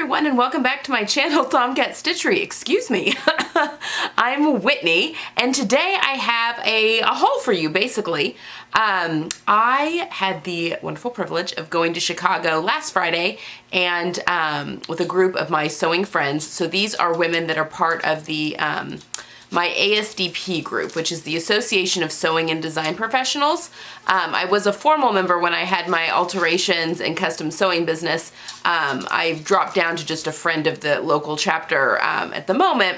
everyone, and welcome back to my channel, Tomcat Stitchery. Excuse me. I'm Whitney, and today I have a haul for you, basically. I had the wonderful privilege of going to Chicago last Friday and with a group of my sewing friends. So these are women that are part of the my ASDP group, which is the Association of Sewing and Design Professionals. I was a formal member when I had my alterations and custom sewing business. I dropped down to just a friend of the local chapter at the moment.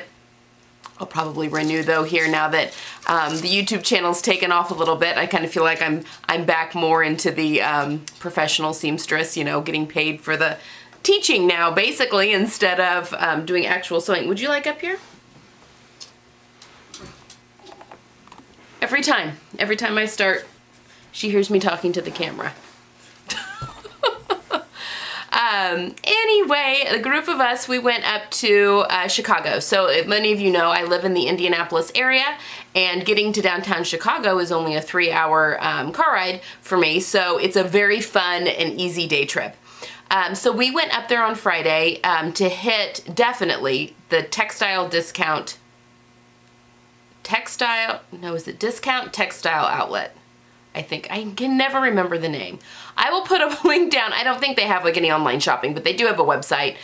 I'll probably renew though here now that the YouTube channel's taken off a little bit. I kind of feel like I'm back more into the professional seamstress, you know, getting paid for the teaching now, basically, instead of doing actual sewing. Would you like up here? Every time I start, she hears me talking to the camera. Anyway, a group of us, we went up to Chicago. So many of you know I live in the Indianapolis area, and getting to downtown Chicago is only a 3-hour car ride for me. So it's a very fun and easy day trip. So we went up there on Friday to hit definitely the textile discount textile outlet. I think I can never remember the name. I will put a link down. I don't think they have like any online shopping, but they do have a website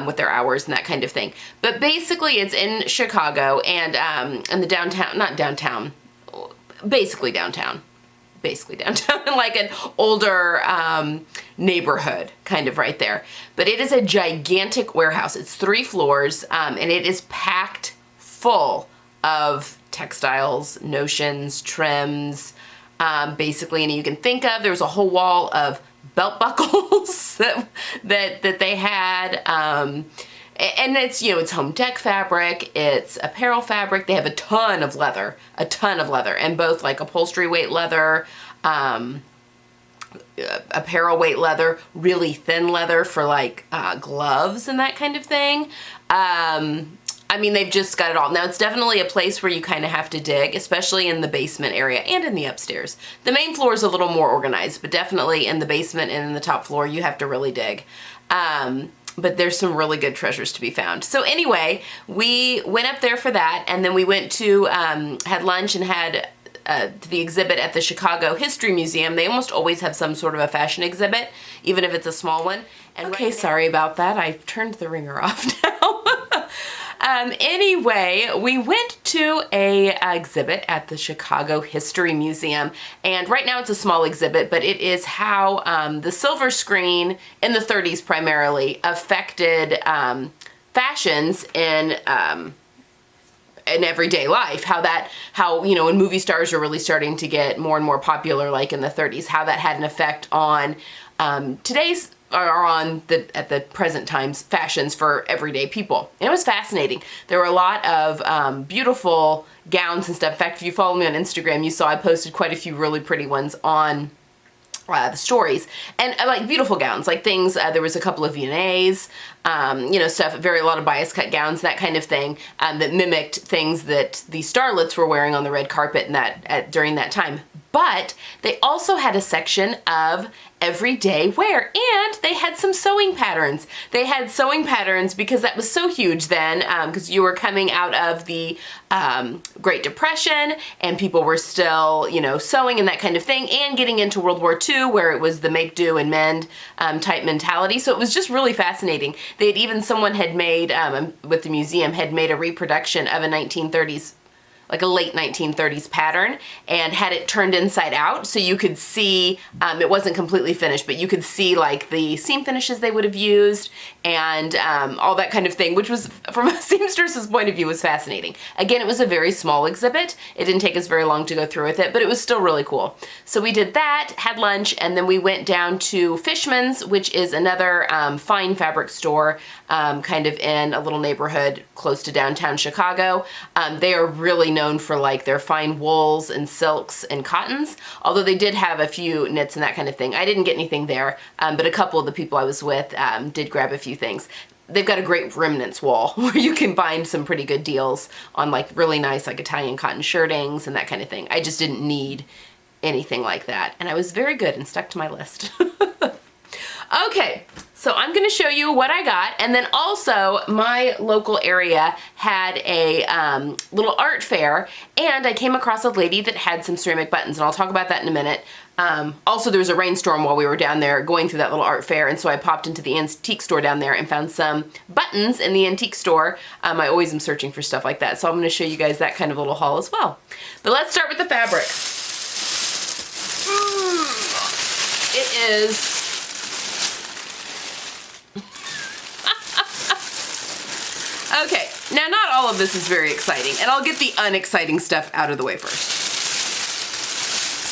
with their hours and that kind of thing. But basically it's in Chicago and in the downtown, not downtown, basically downtown, like an older neighborhood kind of right there. But it is a gigantic warehouse. It's 3 floors and it is packed full of textiles, notions, trims, basically, and you can think of. There was a whole wall of belt buckles that they had, and it's, you know, it's home deck fabric, it's apparel fabric. They have a ton of leather, and both like upholstery weight leather, apparel weight leather, really thin leather for like gloves and that kind of thing. I mean, they've just got it all. Now, it's definitely a place where you kind of have to dig, especially in the basement area and in the upstairs. The main floor is a little more organized, but definitely in the basement and in the top floor, you have to really dig. But there's some really good treasures to be found. So anyway, we went up there for that, and then we went to, had lunch and had the exhibit at the Chicago History Museum. They almost always have some sort of a fashion exhibit, even if it's a small one. And okay, sorry about that. I turned the ringer off now. Anyway, we went to a exhibit at the Chicago History Museum, and right now it's a small exhibit, but it is how the silver screen in the 30s primarily affected fashions in everyday life. How you know, when movie stars are really starting to get more and more popular, like in the 30s, how that had an effect on today's are on at the present times fashions for everyday people. And it was fascinating. There were a lot of beautiful gowns and stuff. In fact, if you follow me on Instagram, you saw I posted quite a few really pretty ones on the stories, and like beautiful gowns, like things, there was a couple of V&As, you know, stuff, a lot of bias cut gowns, that kind of thing, that mimicked things that the starlets were wearing on the red carpet and during that time. But they also had a section of everyday wear, and they had some sewing patterns. They had sewing patterns because that was so huge then, because you were coming out of the Great Depression, and people were still, you know, sewing and that kind of thing, and getting into World War II, where it was the make do and mend type mentality. So it was just really fascinating. They had even, someone had made, with the museum, had made a reproduction of a 1930s, like a late 1930s pattern, and had it turned inside out, so you could see, it wasn't completely finished, but you could see like the seam finishes they would have used and all that kind of thing, which was, from a seamstress's point of view, was fascinating. Again, it was a very small exhibit. It didn't take us very long to go through with it, but it was still really cool. So we did that, had lunch, and then we went down to Fishman's, which is another fine fabric store, kind of in a little neighborhood close to downtown Chicago. They are really known for like their fine wools and silks and cottons, although they did have a few knits and that kind of thing. I didn't get anything there, but a couple of the people I was with did grab a few things. They've got a great remnants wall where you can find some pretty good deals on like really nice like Italian cotton shirtings and that kind of thing. I just didn't need anything like that, and I was very good and stuck to my list. Okay, So I'm going to show you what I got, and then also my local area had a little art fair, and I came across a lady that had some ceramic buttons, and I'll talk about that in a minute. Also, there was a rainstorm while we were down there going through that little art fair, and so I popped into the antique store down there and found some buttons in the antique store. I always am searching for stuff like that, so I'm going to show you guys that kind of little haul as well. But let's start with the fabric. It is... Okay, now not all of this is very exciting, and I'll get the unexciting stuff out of the way first.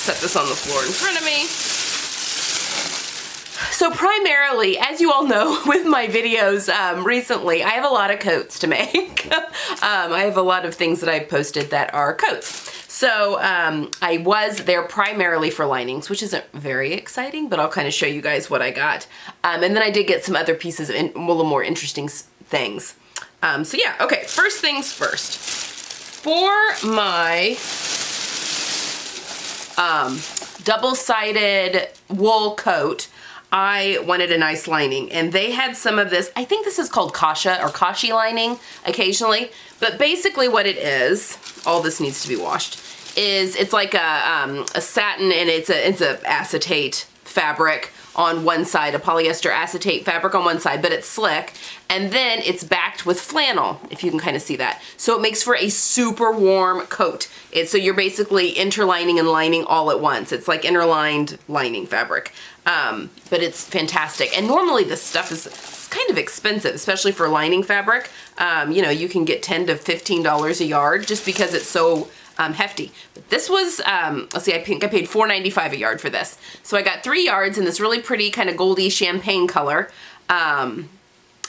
Set this on the floor in front of me. So primarily, as you all know with my videos recently, I have a lot of coats to make. I have a lot of things that I've posted that are coats. So I was there primarily for linings, which isn't very exciting, but I'll kind of show you guys what I got. And then I did get some other pieces of a little more interesting things. So yeah, okay, first things first. For my double-sided wool coat, I wanted a nice lining, and they had some of this, I think this is called kasha or kashi lining occasionally, but basically what it is, all this needs to be washed, is it's like a satin, and it's a acetate fabric on one side, a polyester acetate fabric on one side, but it's slick, and then it's backed with flannel, if you can kind of see that. So it makes for a super warm coat. So you're basically interlining and lining all at once. It's like interlined lining fabric, but it's fantastic. And normally this stuff is kind of expensive, especially for lining fabric. You know, you can get $10 to $15 a yard just because it's so hefty. But this was, let's see, I think I paid $4.95 a yard for this. So I got 3 yards in this really pretty kind of goldy champagne color.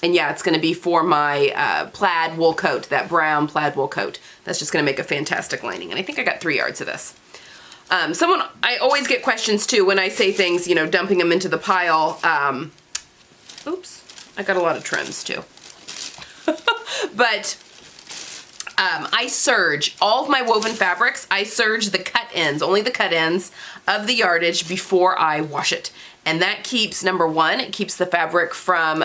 And yeah, it's going to be for my plaid wool coat, that brown plaid wool coat. That's just going to make a fantastic lining. And I think I got 3 yards of this. I always get questions too when I say things, you know, dumping them into the pile. Oops, I got a lot of trims too. But I serge all of my woven fabrics. I serge the cut ends, only the cut ends of the yardage before I wash it. And that keeps, number one, it keeps the fabric from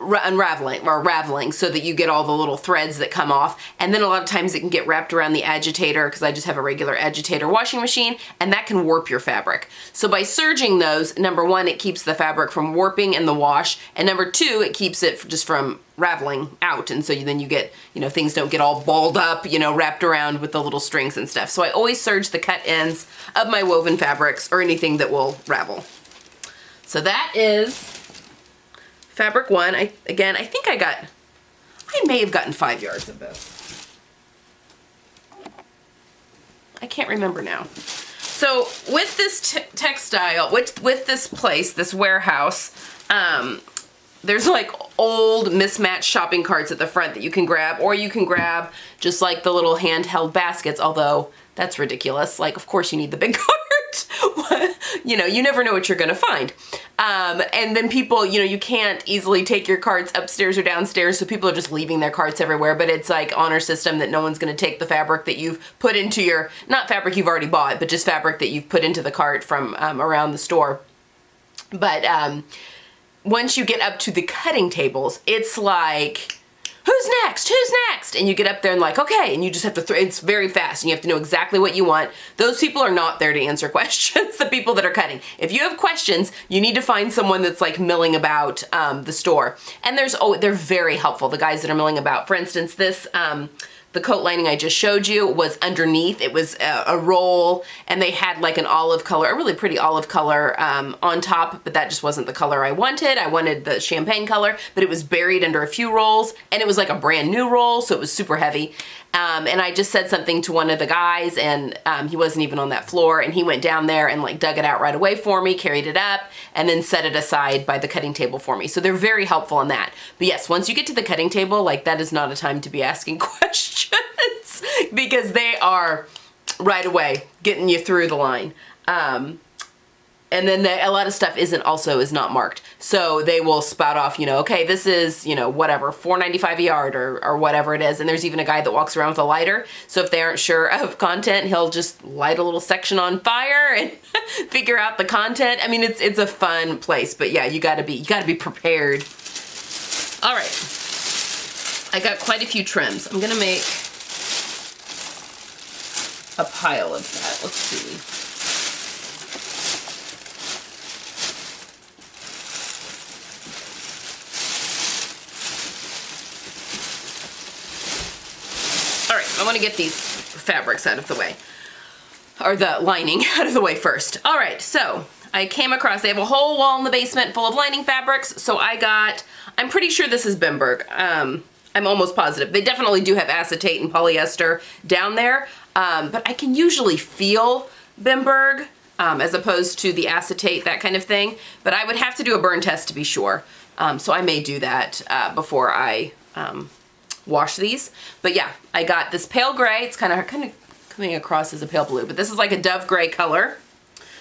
unraveling or raveling, so that you get all the little threads that come off. And then a lot of times it can get wrapped around the agitator, because I just have a regular agitator washing machine, and that can warp your fabric. So by serging those, number one, it keeps the fabric from warping in the wash, and number two, it keeps it just from raveling out, and so then you get, you know, things don't get all balled up, you know, wrapped around with the little strings and stuff. So I always serge the cut ends of my woven fabrics or anything that will ravel. So that is fabric one. I think I may have gotten 5 yards of this. I can't remember now. So with this textile, with this place, this warehouse, there's like old mismatched shopping carts at the front that you can grab, or you can grab just like the little handheld baskets, although that's ridiculous. Like, of course you need the big cart. You know, you never know what you're gonna find. And then people, you know, you can't easily take your carts upstairs or downstairs, so people are just leaving their carts everywhere, but it's like honor system that no one's gonna take the fabric that you've put into your, not fabric you've already bought, but just fabric that you've put into the cart from around the store. But once you get up to the cutting tables, it's like, who's next? Who's next? And you get up there and like, okay, and you just have to, it's very fast, and you have to know exactly what you want. Those people are not there to answer questions, the people that are cutting. If you have questions, you need to find someone that's like milling about the store. And they're very helpful, the guys that are milling about. For instance, this, the coat lining I just showed you was underneath. It was a roll, and they had like an olive color, a really pretty olive color on top, but that just wasn't the color I wanted. I wanted the champagne color, but it was buried under a few rolls, and it was like a brand new roll, so it was super heavy. And I just said something to one of the guys, and he wasn't even on that floor, and he went down there and like dug it out right away for me, carried it up, and then set it aside by the cutting table for me. So they're very helpful in that. But yes, once you get to the cutting table, like that is not a time to be asking questions because they are right away getting you through the line. And then a lot of stuff is not marked. So they will spout off, you know, okay, this is, you know, whatever, $4.95 a yard or whatever it is. And there's even a guy that walks around with a lighter. So if they aren't sure of content, he'll just light a little section on fire and figure out the content. I mean, it's a fun place, but yeah, you gotta be prepared. All right. I got quite a few trims. I'm gonna make a pile of that. Let's see. All right, I want to get these fabrics out of the way, or the lining out of the way first. All right, so I came across, they have a whole wall in the basement full of lining fabrics, so I'm pretty sure this is Bimberg. I'm almost positive. They definitely do have acetate and polyester down there, but I can usually feel Bimberg as opposed to the acetate, that kind of thing, but I would have to do a burn test to be sure, so I may do that before I wash these. But yeah, I got this pale gray. It's kind of coming across as a pale blue, but this is like a dove gray color.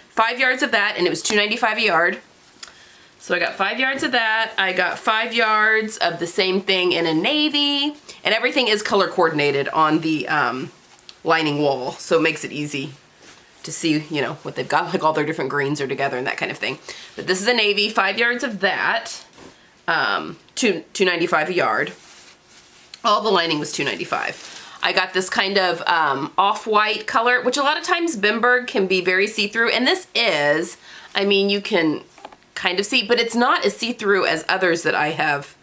5 yards of that, and it was $2.95 a yard. So I got 5 yards of that. I got 5 yards of the same thing in a navy, and everything is color coordinated on the lining wall, so it makes it easy to see, you know, what they've got, like all their different greens are together and that kind of thing. But this is a navy, 5 yards of that, $2.95 a yard. All the lining was $2.95. I got this kind of off-white color, which a lot of times Bimberg can be very see-through, and this is, I mean, you can kind of see, but it's not as see-through as others that I have.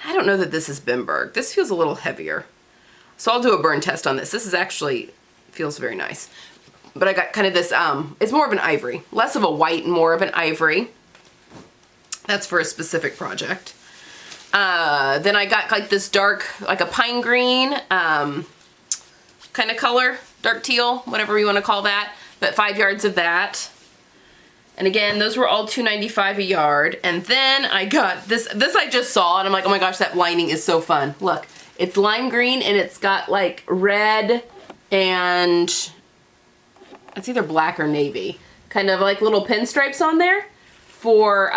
I don't know that this is Bimberg. This feels a little heavier. So I'll do a burn test on this. This is actually, feels very nice. But I got kind of this, it's more of an ivory. Less of a white and more of an ivory. That's for a specific project. Then I got like this dark, like a pine green kind of color, dark teal, whatever you want to call that, but 5 yards of that. And again, those were all $2.95 a yard. And then I got this I just saw, and I'm like, oh my gosh, that lining is so fun. Look, it's lime green, and it's got like red and it's either black or navy, kind of like little pinstripes on there for,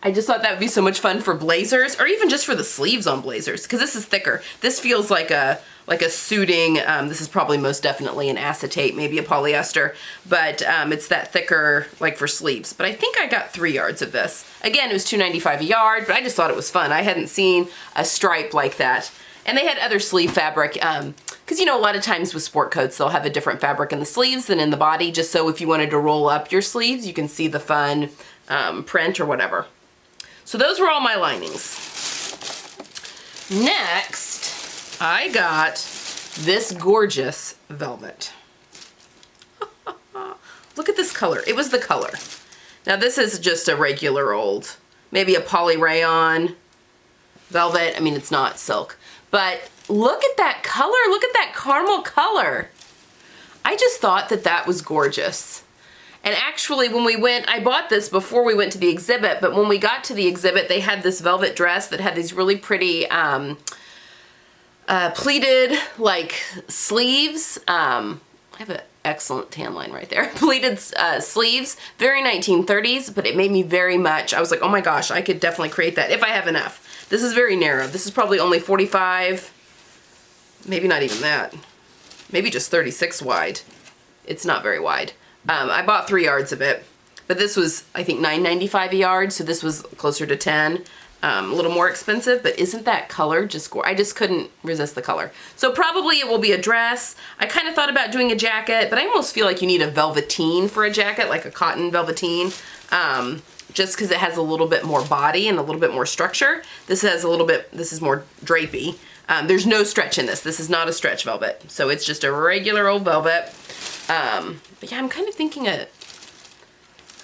I just thought that would be so much fun for blazers, or even just for the sleeves on blazers, because this is thicker. This feels like a suiting, this is probably most definitely an acetate, maybe a polyester, but it's that thicker, like for sleeves. But I think I got 3 yards of this. Again, it was $2.95 a yard, but I just thought it was fun. I hadn't seen a stripe like that. And they had other sleeve fabric, because you know, a lot of times with sport coats, they'll have a different fabric in the sleeves than in the body, just so if you wanted to roll up your sleeves, you can see the fun print or whatever. So those were all my linings. Next, I got this gorgeous velvet. Look at this color. It was the color. Now this is just a regular old, maybe a poly rayon velvet. I mean, it's not silk, but look at that color. Look at that caramel color. I just thought that that was gorgeous. And actually, when we went, I bought this before we went to the exhibit, but when we got to the exhibit, they had this velvet dress that had these really pretty pleated, like, sleeves. I have an excellent tan line right there. Pleated sleeves, very 1930s, but it made me very much, I was like, oh my gosh, I could definitely create that if I have enough. This is very narrow. This is probably only 45, maybe not even that. Maybe just 36 wide. It's not very wide. I bought 3 yards of it, but this was, I think, $9.95 a yard, so this was closer to 10. A little more expensive, but isn't that color just gorgeous? I just couldn't resist the color. So probably it will be a dress. I kind of thought about doing a jacket, but I almost feel like you need a velveteen for a jacket, like a cotton velveteen, just because it has a little bit more body and a little bit more structure. This has a little bit, this is more drapey. There's no stretch in this. This is not a stretch velvet, so it's just a regular old velvet. But yeah, I'm kind of thinking a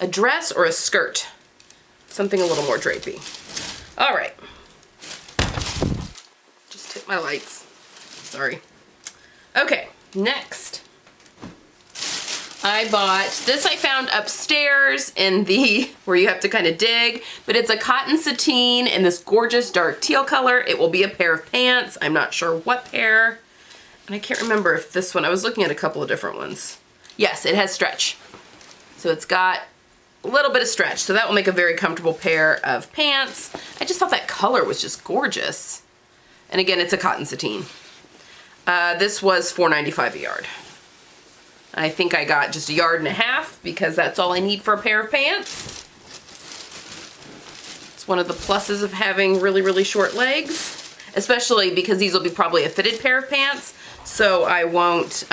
dress or a skirt. Something a little more drapey. All right. Just hit my lights. Sorry. Okay, next. I bought, this I found upstairs in the, where you have to kind of dig, but it's a cotton sateen in this gorgeous dark teal color. It will be a pair of pants. I'm not sure what pair. And I can't remember if this one, I was looking at a couple of different ones. Yes, it has stretch. So it's got a little bit of stretch. So that will make a very comfortable pair of pants. I just thought that color was just gorgeous. And again, it's a cotton sateen. This was $4.95 a yard. I think I got just 1.5 yards because that's all I need for a pair of pants. It's one of the pluses of having really, really short legs, especially because these will be probably a fitted pair of pants. So I won't,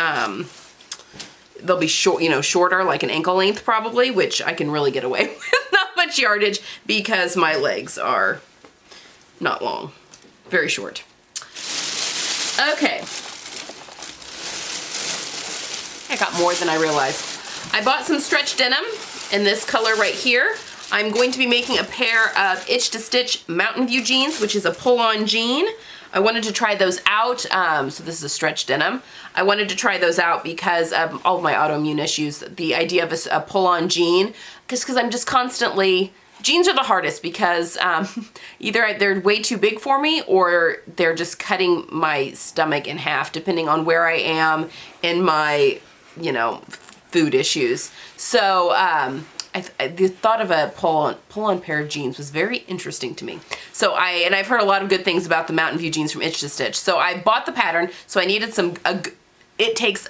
they'll be short, you know, shorter, like an ankle length probably, which I can really get away with not much yardage because my legs are not long, very short. Okay. I got more than I realized. I bought some stretch denim in this color right here. I'm going to be making a pair of Itch to Stitch Mountain View jeans, which is a pull-on jean. I wanted to try those out. So this is a stretch denim. I wanted to try those out because of all of my autoimmune issues. The idea of a pull-on jean, because I'm just constantly, jeans are the hardest because either they're way too big for me or they're just cutting my stomach in half, depending on where I am in my, you know, food issues. So the thought of a pull-on pair of jeans was very interesting to me. So I've heard a lot of good things about the Mountain View jeans from Itch to Stitch. So I bought the pattern. So I needed it takes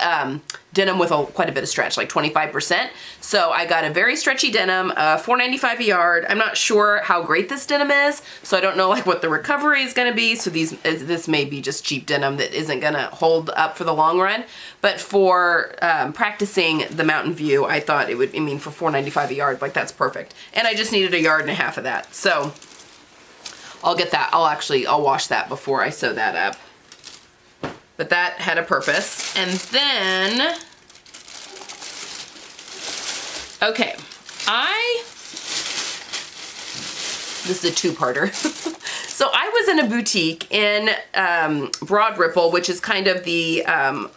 denim with quite a bit of stretch, like 25%. So I got a very stretchy denim, $4.95 a yard. I'm not sure how great this denim is, so I don't know like what the recovery is gonna be. So this may be just cheap denim that isn't gonna hold up for the long run. But for practicing the Mountain View, I thought it would, I mean, for $4.95 a yard, like that's perfect. And I just needed 1.5 yards of that. So I'll get that, I'll wash that before I sew that up. But that had a purpose. And then, okay, this is a two-parter. So I was in a boutique in Broad Ripple, which is kind of the, an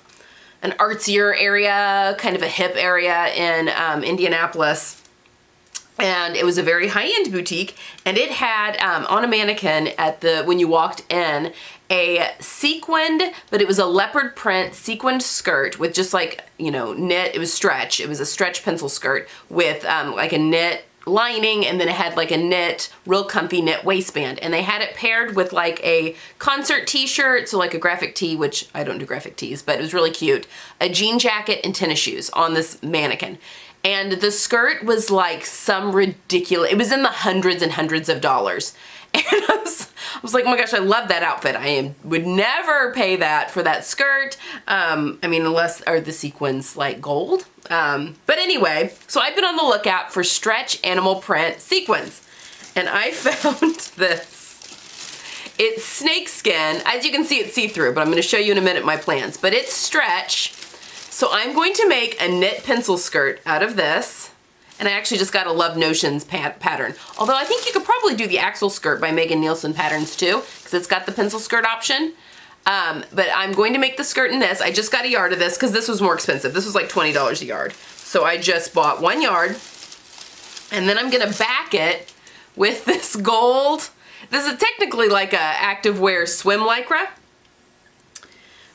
artsier area, kind of a hip area in Indianapolis. And it was a very high-end boutique, and it had on a mannequin when you walked in, a sequined, but it was a leopard print sequined skirt with just like, you know, knit. It was stretch. It was a stretch pencil skirt with like a knit lining, and then it had like a knit, real comfy knit waistband. And they had it paired with like a concert t-shirt, so like a graphic tee, which I don't do graphic tees, but it was really cute. A jean jacket and tennis shoes on this mannequin. And the skirt was like some ridiculous, it was in the hundreds and hundreds of dollars. And I was like, oh my gosh, I love that outfit. Would never pay that for that skirt. I mean, unless are the sequins like gold. But anyway, so I've been on the lookout for stretch animal print sequins. And I found this. It's snakeskin. As you can see, it's see-through, but I'm gonna show you in a minute my plans. But it's stretch. So I'm going to make a knit pencil skirt out of this. And I actually just got a Love Notions pattern. Although I think you could probably do the Axel skirt by Megan Nielsen patterns too, because it's got the pencil skirt option. But I'm going to make the skirt in this. I just got 1 yard of this because this was more expensive. This was like $20 a yard. So I just bought 1 yard. And then I'm gonna back it with this gold. This is technically like a activewear swim lycra.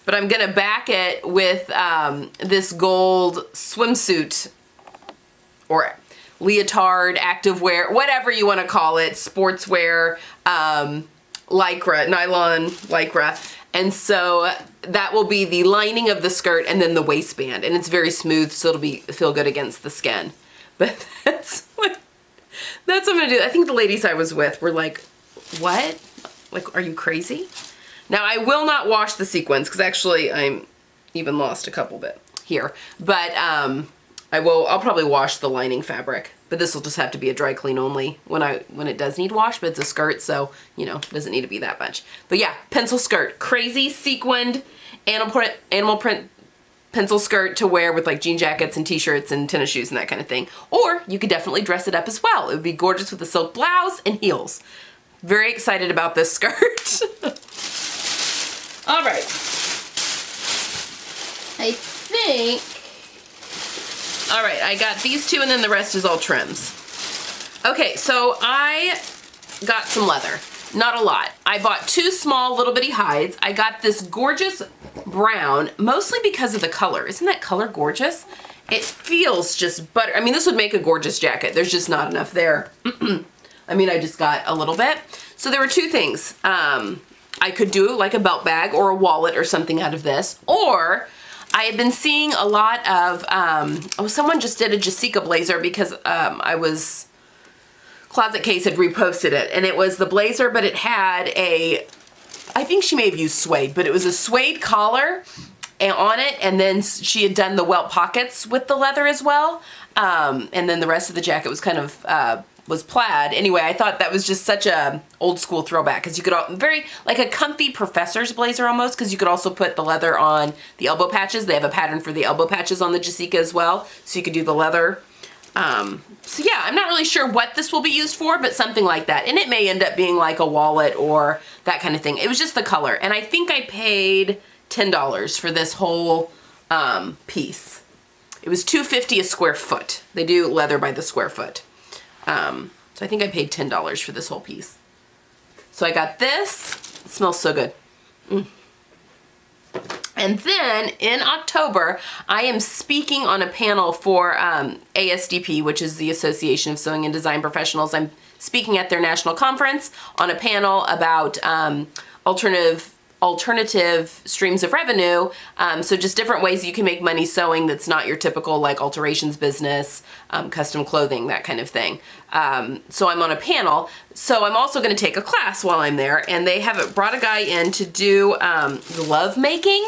But I'm gonna back it with this gold swimsuit or leotard, activewear, whatever you want to call it, sportswear, lycra, nylon lycra. And so that will be the lining of the skirt and then the waistband. And it's very smooth, so it'll feel good against the skin. But that's what I'm gonna do. I think the ladies I was with were like, what? Like, are you crazy? Now I will not wash the sequins because actually I'm even lost a couple bit here. But I'll probably wash the lining fabric, but this will just have to be a dry clean only when it does need wash, but it's a skirt, so, you know, doesn't need to be that much. But yeah, pencil skirt, crazy sequined animal print pencil skirt to wear with like jean jackets and t-shirts and tennis shoes and that kind of thing. Or you could definitely dress it up as well. It would be gorgeous with a silk blouse and heels. Very excited about this skirt. All right. I think, all right, I got these two and then the rest is all trims. Okay, so I got some leather. Not a lot. I bought 2 small little bitty hides. I got this gorgeous brown, mostly because of the color. Isn't that color gorgeous? It feels just butter. I mean, this would make a gorgeous jacket. There's just not enough there. I mean, I just got a little bit. So there were two things. I could do like a belt bag or a wallet or something out of this, or I had been seeing a lot of, someone just did a Jessica blazer because Closet Case had reposted it, and it was the blazer, but it had I think she may have used suede, but it was a suede collar on it, and then she had done the welt pockets with the leather as well, and then the rest of the jacket was kind of was plaid. Anyway, I thought that was just such a old school throwback, because you could very like a comfy professor's blazer almost, because you could also put the leather on the elbow patches. They have a pattern for the elbow patches on the Jessica as well, so you could do the leather. So yeah, I'm not really sure what this will be used for, but something like that. And it may end up being like a wallet or that kind of thing. It was just the color, and I think I paid $10 for this whole piece. It was $2.50 a square foot. They do leather by the square foot. So I think I paid $10 for this whole piece. So I got this. It smells so good. And then in October, I am speaking on a panel for ASDP, which is the Association of Sewing and Design Professionals. I'm speaking at their national conference on a panel about alternative streams of revenue. So just different ways you can make money sewing that's not your typical like alterations business, custom clothing, that kind of thing. So I'm on a panel. So I'm also going to take a class while I'm there, and they have brought a guy in to do glove making,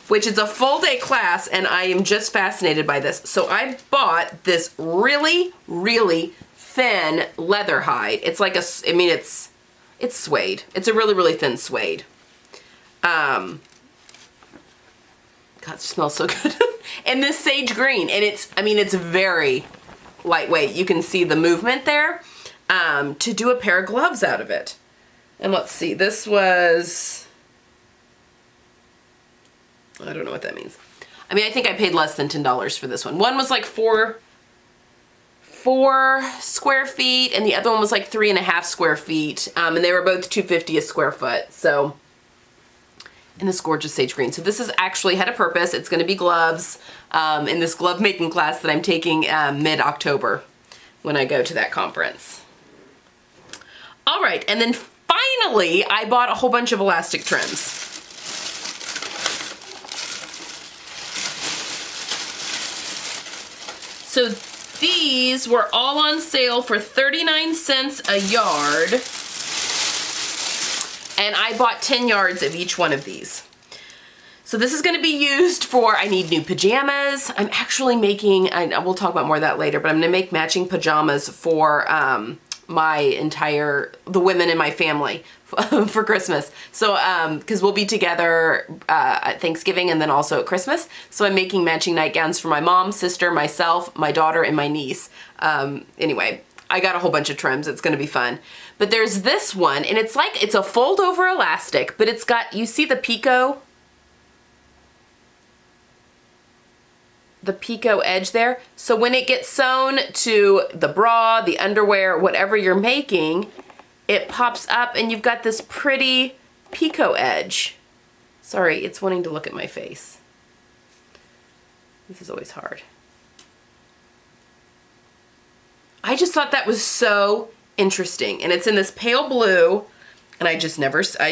which is a full day class, and I am just fascinated by this. So I bought this really, really thin leather hide. It's like it's suede. It's a really, really thin suede. God, it smells so good. And this sage green, and it's very lightweight. You can see the movement there, to do a pair of gloves out of it. And let's see, this was, I don't know what that means. I mean, I think I paid less than $10 for this one. One was like four square feet, and the other one was like 3.5 square feet. And they were both $2.50 a square foot. So, in this gorgeous sage green. So this has actually had a purpose. It's going to be gloves in this glove making class that I'm taking mid-October when I go to that conference. All right, and then finally, I bought a whole bunch of elastic trims. So these were all on sale for 39 cents a yard. And I bought 10 yards of each one of these. So this is going to be used for, I need new pajamas. I'm actually making, we'll talk about more of that later, but I'm going to make matching pajamas for the women in my family for Christmas. So, because we'll be together at Thanksgiving and then also at Christmas. So I'm making matching nightgowns for my mom, sister, myself, my daughter, and my niece. Anyway, I got a whole bunch of trims. It's going to be fun. But there's this one, and it's a fold over elastic, but it's got, you see the picot edge there? So when it gets sewn to the bra, the underwear, whatever you're making, it pops up and you've got this pretty picot edge. Sorry, it's wanting to look at my face. This is always hard. I just thought that was so interesting, and it's in this pale blue, and I'd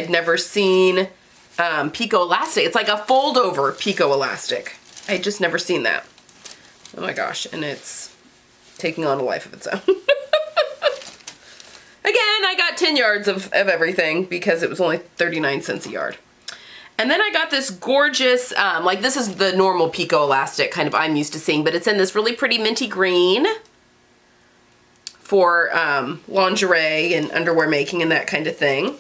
never seen picot elastic. It's like a fold over picot elastic. I had just never seen that. Oh my gosh, and it's taking on a life of its own. Again, I got 10 yards of everything because it was only 39 cents a yard. And then I got this gorgeous, like this is the normal picot elastic kind of I'm used to seeing, but it's in this really pretty minty green for lingerie and underwear making and that kind of thing.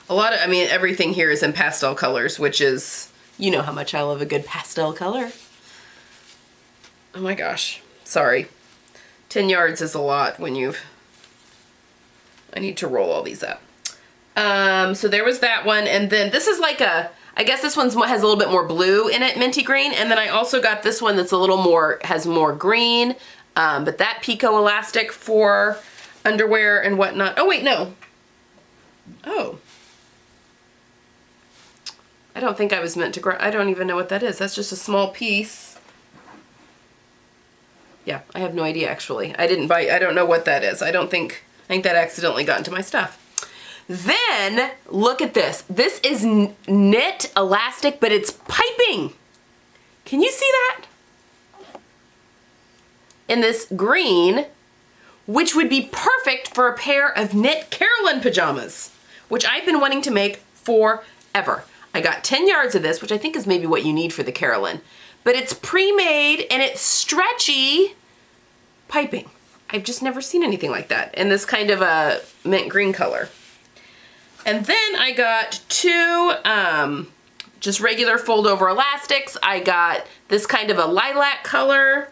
Everything here is in pastel colors, which is, you know how much I love a good pastel color. Oh my gosh, sorry. 10 yards is a lot when I need to roll all these up. So there was that one, and then this is like I guess this one has a little bit more blue in it, minty green, and then I also got this one that's has more green, but that picot elastic for underwear and whatnot. Oh wait, no. Oh. I don't think I was meant to I don't even know what that is. That's just a small piece. Yeah, I have no idea actually. I don't know what that is. I think that accidentally got into my stuff. Then, look at this. This is knit elastic, but it's piping. Can you see that? In this green, which would be perfect for a pair of knit Carolyn pajamas, which I've been wanting to make forever. I got 10 yards of this, which I think is maybe what you need for the Carolyn, but it's pre-made and it's stretchy piping. I've just never seen anything like that in this kind of a mint green color. And then I got two just regular fold over elastics. I got this kind of a lilac color.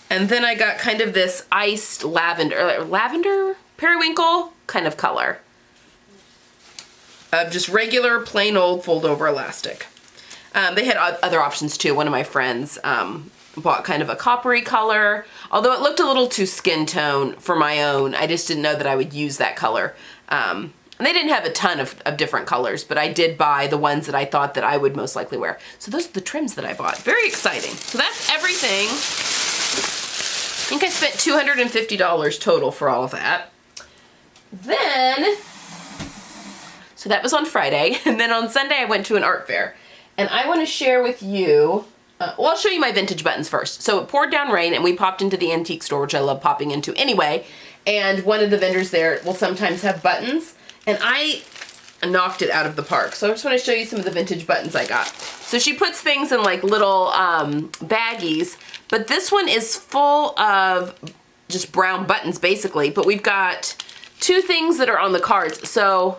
And then I got kind of this iced lavender periwinkle kind of color. Just regular plain old fold over elastic. They had other options too. One of my friends bought kind of a coppery color, although it looked a little too skin tone for my own. I just didn't know that I would use that color. And they didn't have a ton of different colors, but I did buy the ones that I thought that I would most likely wear. So those are the trims that I bought. Very exciting. So that's everything. I think I spent $250 total for all of that. Then, so that was on Friday, and then on Sunday I went to an art fair. And I want to share with you, well, I'll show you my vintage buttons first. So it poured down rain and we popped into the antique store, which I love popping into anyway. And one of the vendors there will sometimes have buttons, and I knocked it out of the park. So I just want to show you some of the vintage buttons I got. So she puts things in like little baggies, but this one is full of just brown buttons basically, but we've got two things that are on the cards. So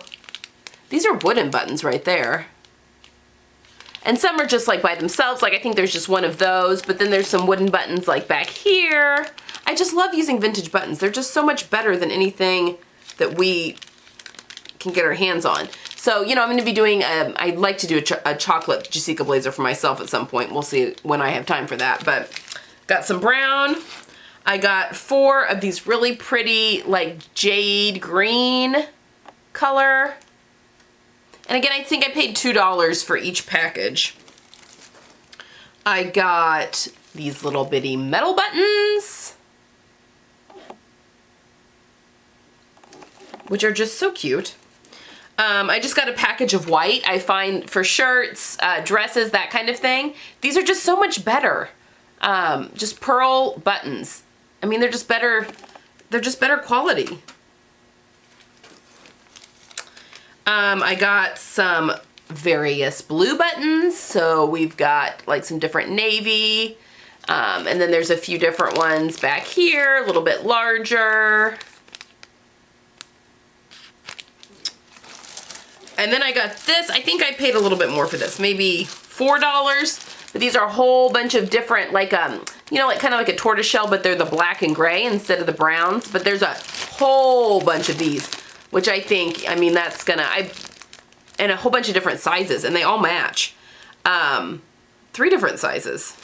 these are wooden buttons right there. And some are just like by themselves, like I think there's just one of those, but then there's some wooden buttons like back here. I just love using vintage buttons. They're just so much better than anything that we can get our hands on. So, you know, I'm going to be doing, I'd like to do a chocolate Jessica blazer for myself at some point. We'll see when I have time for that, but got some brown. I got 4 of these really pretty like jade green color. And again, I think I paid $2 for each package. I got these little bitty metal buttons, which are just so cute. I just got a package of white. I find for shirts, dresses, that kind of thing. These are just so much better. Just pearl buttons. I mean, they're just better quality. I got some various blue buttons. So we've got like some different navy. And then there's a few different ones back here, a little bit larger. And then I got this. I think I paid a little bit more for this, maybe $4. But these are a whole bunch of different, like, you know, like kind of like a tortoiseshell, but they're the black and gray instead of the browns. But there's a whole bunch of these, which I think, I mean, that's gonna, and a whole bunch of different sizes, and they all match. 3 different sizes.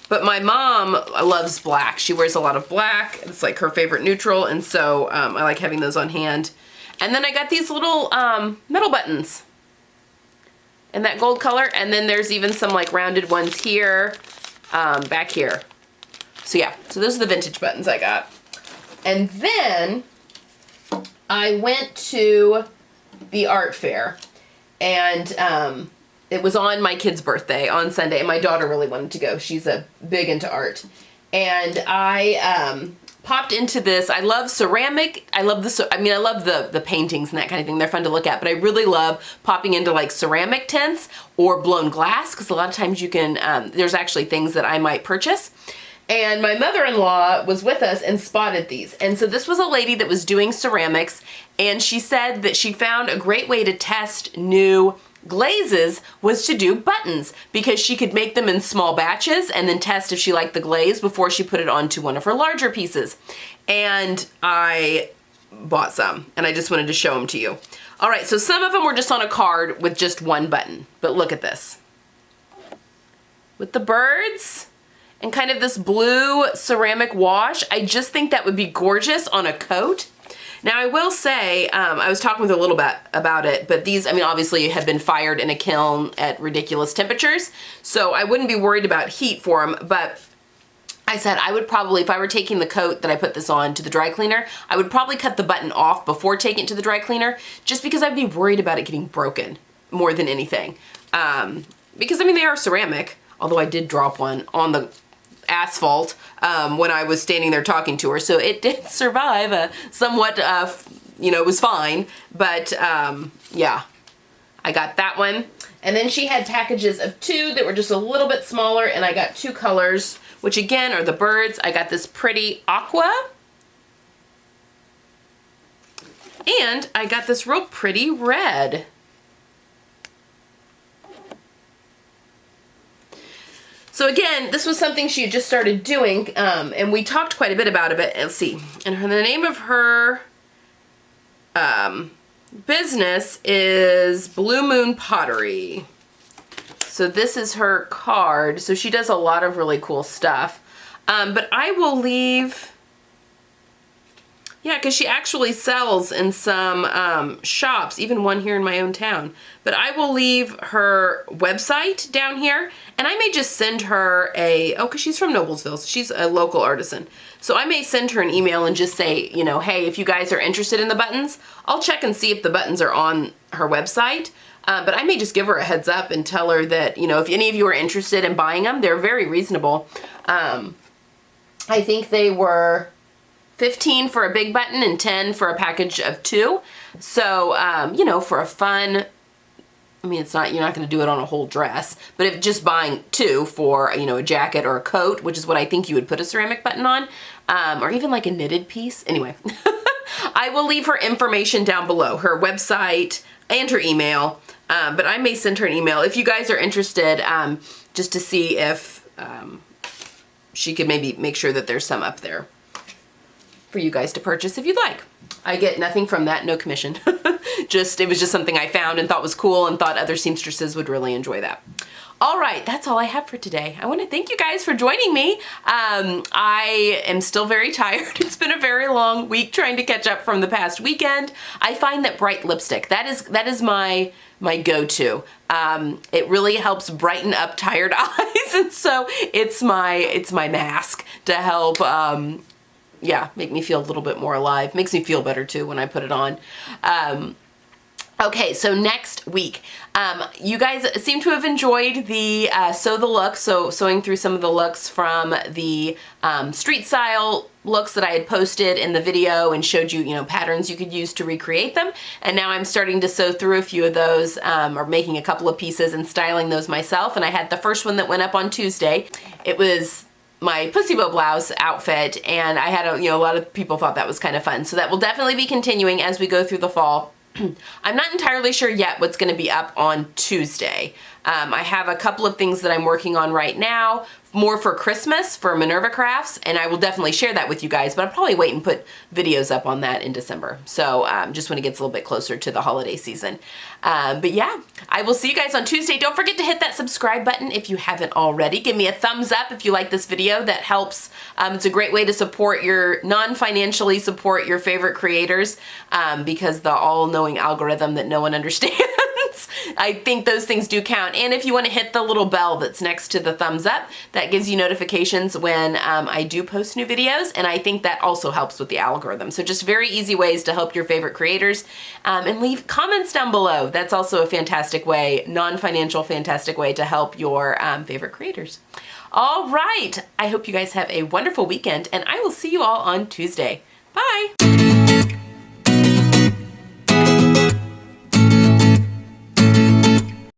But my mom loves black. She wears a lot of black. It's like her favorite neutral, and so I like having those on hand. And then I got these little metal buttons in that gold color. And then there's even some like rounded ones here, back here. So yeah, so those are the vintage buttons I got. And then I went to the art fair, and it was on my kid's birthday on Sunday, and my daughter really wanted to go. She's big into art. And I popped into this. I love ceramic. I love I love the paintings and that kind of thing. They're fun to look at, but I really love popping into like ceramic tints or blown glass, because a lot of times you can, there's actually things that I might purchase. And my mother-in-law was with us and spotted these. And so this was a lady that was doing ceramics, and she said that she found a great way to test new glazes was to do buttons, because she could make them in small batches and then test if she liked the glaze before she put it onto one of her larger pieces. And I bought some, and I just wanted to show them to you. All right, so some of them were just on a card with just one button, but look at this. With the birds and kind of this blue ceramic wash, I just think that would be gorgeous on a coat. Now I will say, I was talking with a little bit about it, but these, I mean, obviously have been fired in a kiln at ridiculous temperatures, so I wouldn't be worried about heat for them, but I said I would probably, if I were taking the coat that I put this on to the dry cleaner, I would probably cut the button off before taking it to the dry cleaner, just because I'd be worried about it getting broken more than anything. Because, I mean, they are ceramic, although I did drop one on the asphalt when I was standing there talking to her, so it did survive somewhat, you know, it was fine, but yeah, I got that one. And then she had packages of 2 that were just a little bit smaller, and I got 2 colors, which again are the birds. I got this pretty aqua, and I got this real pretty red. So again, this was something she had just started doing, and we talked quite a bit about it. Let's see, and the name of her business is Blue Moon Pottery. So this is her card. So she does a lot of really cool stuff. But I will leave, yeah, because she actually sells in some shops, even one here in my own town. But I will leave her website down here, and I may just send her a, oh, because she's from Noblesville, so she's a local artisan. So I may send her an email and just say, you know, hey, if you guys are interested in the buttons, I'll check and see if the buttons are on her website. But I may just give her a heads up and tell her that, you know, if any of you are interested in buying them, they're very reasonable. I think they were $15 for a big button and $10 for a package of 2. So, you know, for a fun, I mean, it's not, you're not going to do it on a whole dress, but if just buying 2 for, you know, a jacket or a coat, which is what I think you would put a ceramic button on, or even like a knitted piece. Anyway, I will leave her information down below, her website and her email, but I may send her an email if you guys are interested, just to see if she could maybe make sure that there's some up there for you guys to purchase if you'd like. I get nothing from that, no commission. It was just something I found and thought was cool and thought other seamstresses would really enjoy that. All right, that's all I have for today. I want to thank you guys for joining me. I am still very tired. It's been a very long week trying to catch up from the past weekend. I find that bright lipstick, that is my go-to. It really helps brighten up tired eyes, and so it's my mask to help yeah, make me feel a little bit more alive. Makes me feel better too when I put it on. Okay, so next week, you guys seem to have enjoyed the sew the look, so sewing through some of the looks from the street style looks that I had posted in the video and showed you, you know, patterns you could use to recreate them. And now I'm starting to sew through a few of those, or making a couple of pieces and styling those myself. And I had the first one that went up on Tuesday. It was my Pussy Bow blouse outfit, and I had a lot of people thought that was kind of fun. So that will definitely be continuing as we go through the fall. I'm not entirely sure yet what's going to be up on Tuesday. I have a couple of things that I'm working on right now, more for Christmas for Minerva Crafts, and I will definitely share that with you guys, but I'll probably wait and put videos up on that in December. So just when it gets a little bit closer to the holiday season. But yeah, I will see you guys on Tuesday. Don't forget to hit that subscribe button if you haven't already. Give me a thumbs up if you like this video. That helps. It's a great way to support non-financially support your favorite creators, because the all-knowing algorithm that no one understands. I think those things do count. And if you want to hit the little bell that's next to the thumbs up, that gives you notifications when I do post new videos, and I think that also helps with the algorithm. So just very easy ways to help your favorite creators, and leave comments down below. That's also a fantastic way, non-financial fantastic way to help your favorite creators. All right, I hope you guys have a wonderful weekend, and I will see you all on Tuesday. Bye!